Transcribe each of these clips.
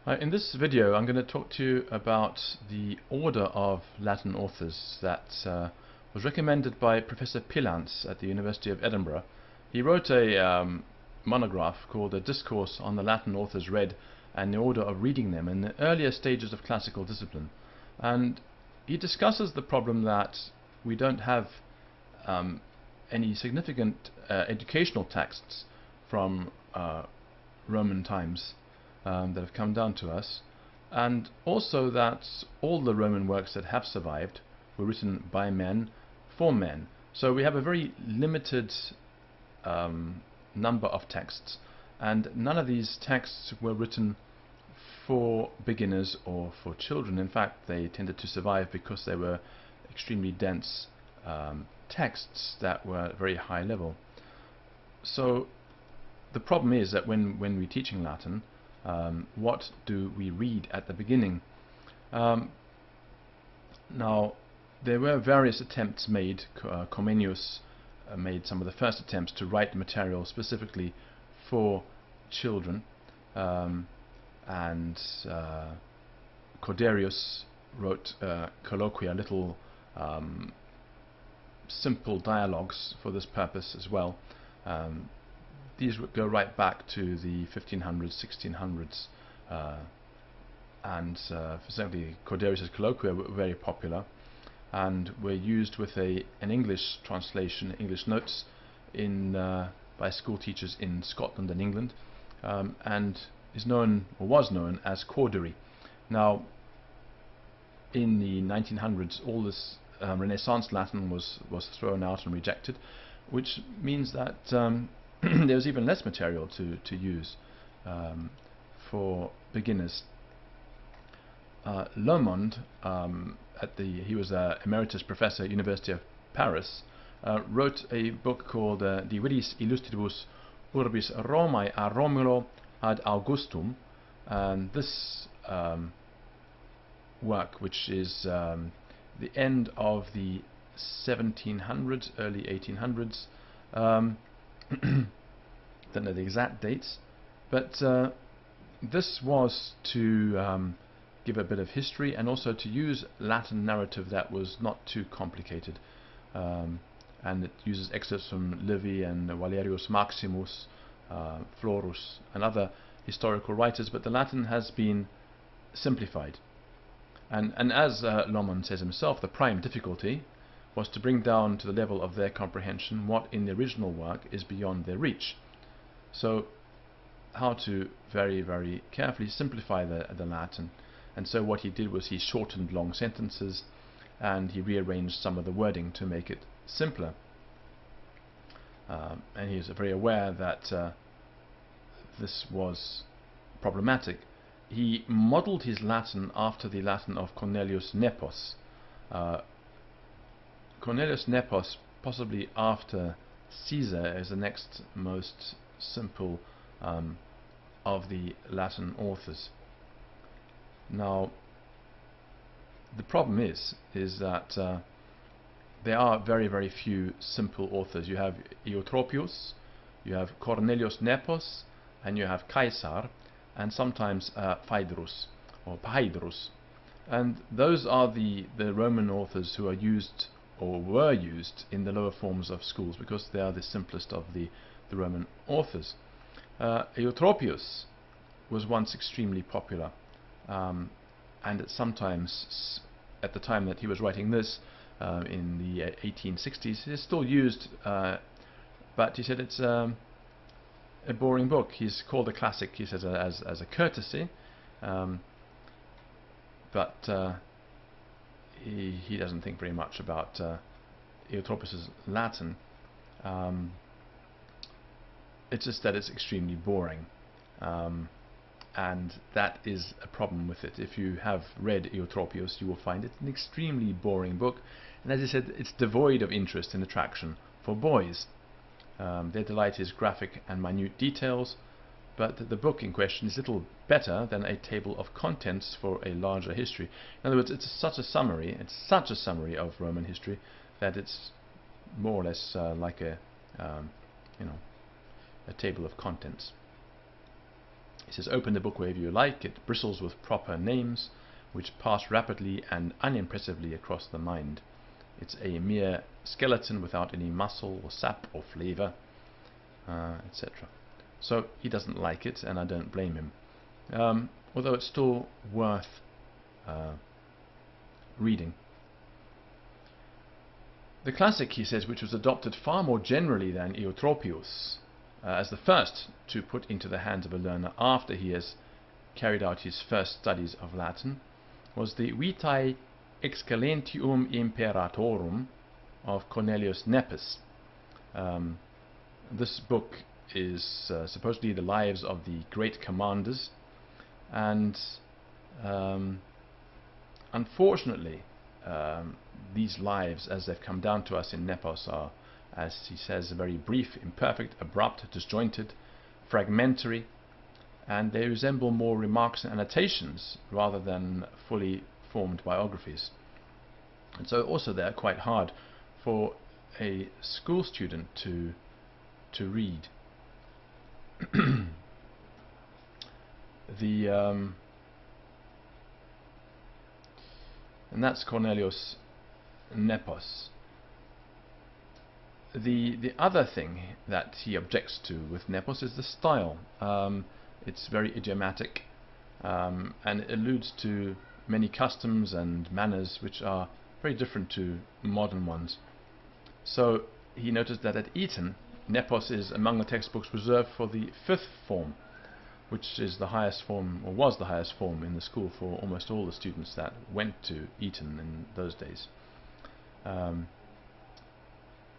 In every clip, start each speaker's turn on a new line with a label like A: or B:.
A: In this video I'm going to talk to you about the order of Latin authors that was recommended by Professor Pilantz at the University of Edinburgh. He wrote a monograph called A Discourse on the Latin Authors Read and the Order of Reading Them in the Earlier Stages of Classical Discipline. And he discusses the problem that we don't have any significant educational texts from Roman times that have come down to us, and also that all the Roman works that have survived were written by men for men. So we have a very limited number of texts, and none of these texts were written for beginners or for children. In fact, they tended to survive because they were extremely dense texts that were very high level. So the problem is that when we're teaching Latin, what do we read at the beginning? Now, there were various attempts made. Comenius made some of the first attempts to write material specifically for children, and Corderius wrote colloquia, little simple dialogues for this purpose as well. These would go right back to the 1500s, 1600s, and certainly Corderius's colloquia were very popular and were used with an English translation, English notes, by school teachers in Scotland and England, and is known, or was known, as cordery. Now, in the 1900s, all this Renaissance Latin was thrown out and rejected, which means that there was even less material to use for beginners. Lomond, he was an emeritus professor at University of Paris, wrote a book called De Viris Illustribus Urbis Romae a Romulo ad Augustum, and this work, which is the end of the 1700s, early 1800s, don't know the exact dates, but this was to give a bit of history and also to use Latin narrative that was not too complicated, and it uses excerpts from Livy and Valerius Maximus, Florus and other historical writers, but the Latin has been simplified, and as Lomond says himself, the prime difficulty was to bring down to the level of their comprehension what in the original work is beyond their reach. So how to very, very carefully simplify the Latin. And so what he did was he shortened long sentences and he rearranged some of the wording to make it simpler. And he was very aware that this was problematic. He modeled his Latin after the Latin of Cornelius Nepos. Cornelius Nepos, possibly after Caesar, is the next most simple of the Latin authors. Now, the problem is that there are very, very few simple authors. You have Eutropius, you have Cornelius Nepos, and you have Caesar, and sometimes Phaedrus or Phaedrus. And those are the Roman authors who are used or were used in the lower forms of schools because they are the simplest of the Roman authors. Eutropius was once extremely popular, and sometimes at the time that he was writing this, in the 1860s, it's still used, but he said it's a boring book. He's called a classic, he says, as a courtesy, but he doesn't think very much about Eutropius's Latin. It's just that it's extremely boring, and that is a problem with it. If you have read Eutropius, you will find it an extremely boring book, and as I said, it's devoid of interest and attraction for boys. Their delight is graphic and minute details, but the book in question is little better than a table of contents for a larger history. In other words, it's such a summary of Roman history that it's more or less like a table of contents. He says, open the book wherever you like. It bristles with proper names, which pass rapidly and unimpressively across the mind. It's a mere skeleton without any muscle or sap or flavor, etc. So he doesn't like it, and I don't blame him. Although it's still worth reading. The classic, he says, which was adopted far more generally than Eutropius, as the first to put into the hands of a learner after he has carried out his first studies of Latin, was the Vitae Excellentium Imperatorum of Cornelius Nepos. This book is supposedly the lives of the great commanders, and unfortunately these lives, as they've come down to us in Nepos, are, as he says, very brief, imperfect, abrupt, disjointed, fragmentary, and they resemble more remarks and annotations rather than fully formed biographies. And so also they're quite hard for a school student to read. And that's Cornelius Nepos. The other thing that he objects to with Nepos is the style. It's very idiomatic, and it alludes to many customs and manners which are very different to modern ones. So he noticed that at Eton, Nepos is among the textbooks reserved for the 5th form, which is the highest form, or was the highest form in the school for almost all the students that went to Eton in those days.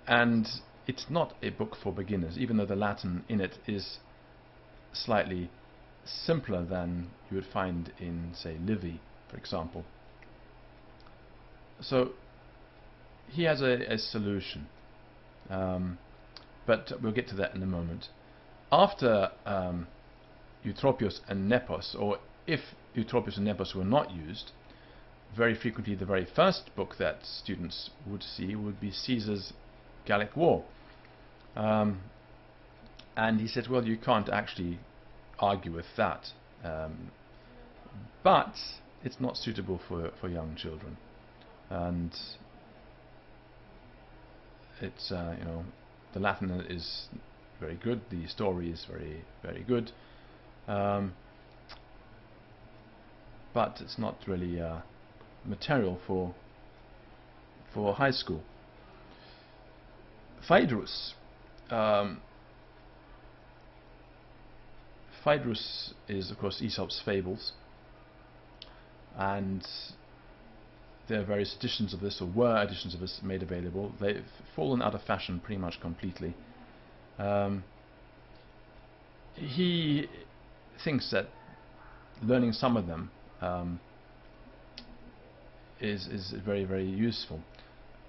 A: And it's not a book for beginners, even though the Latin in it is slightly simpler than you would find in, say, Livy, for example. So he has a solution, but we'll get to that in a moment. After Eutropius and Nepos, or if Eutropius and Nepos were not used, very frequently the very first book that students would see would be Caesar's Gallic War. And he said, well, you can't actually argue with that, but it's not suitable for young children, and it's you know, the Latin is very good, the story is very, very good, but it's not really material for high school. Phaedrus. Phaedrus is, of course, Aesop's fables, and there are various editions of this, or were editions of this, made available. They've fallen out of fashion pretty much completely. He thinks that learning some of them is very, very useful.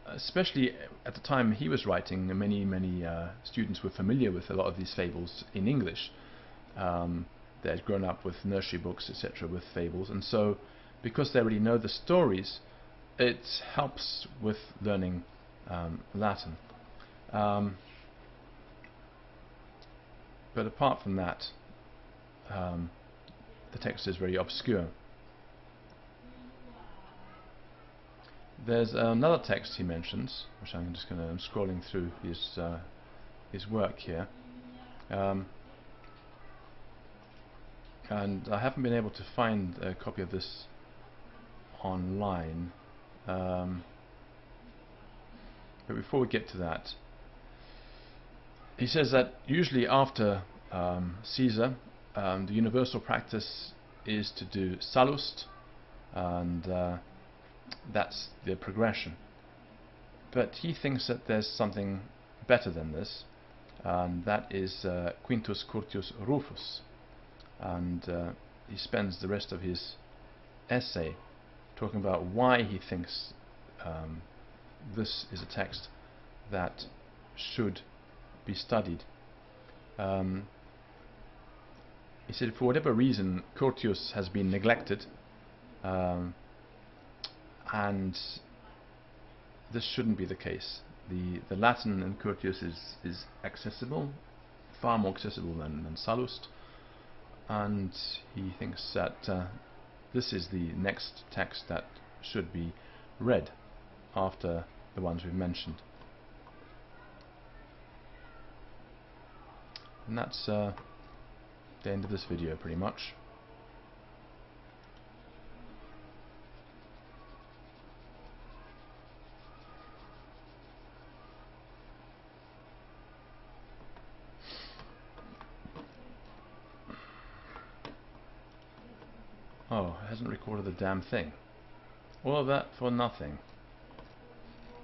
A: Especially at the time he was writing, many students were familiar with a lot of these fables in English. They had grown up with nursery books, etc., with fables, and so because they already know the stories, it helps with learning Latin. But apart from that, the text is very obscure. There's another text he mentions, which I'm scrolling through his work here, and I haven't been able to find a copy of this online. But before we get to that, he says that usually after Caesar, the universal practice is to do Sallust, and that's the progression. But he thinks that there's something better than this, and that is Quintus Curtius Rufus, and he spends the rest of his essay talking about why he thinks this is a text that should be studied. He said, for whatever reason, Curtius has been neglected, and this shouldn't be the case. The Latin in Curtius is accessible, far more accessible than Sallust, and he thinks that this is the next text that should be read after the ones we've mentioned. And that's the end of this video pretty much. Oh, it hasn't recorded the damn thing. All of that for nothing.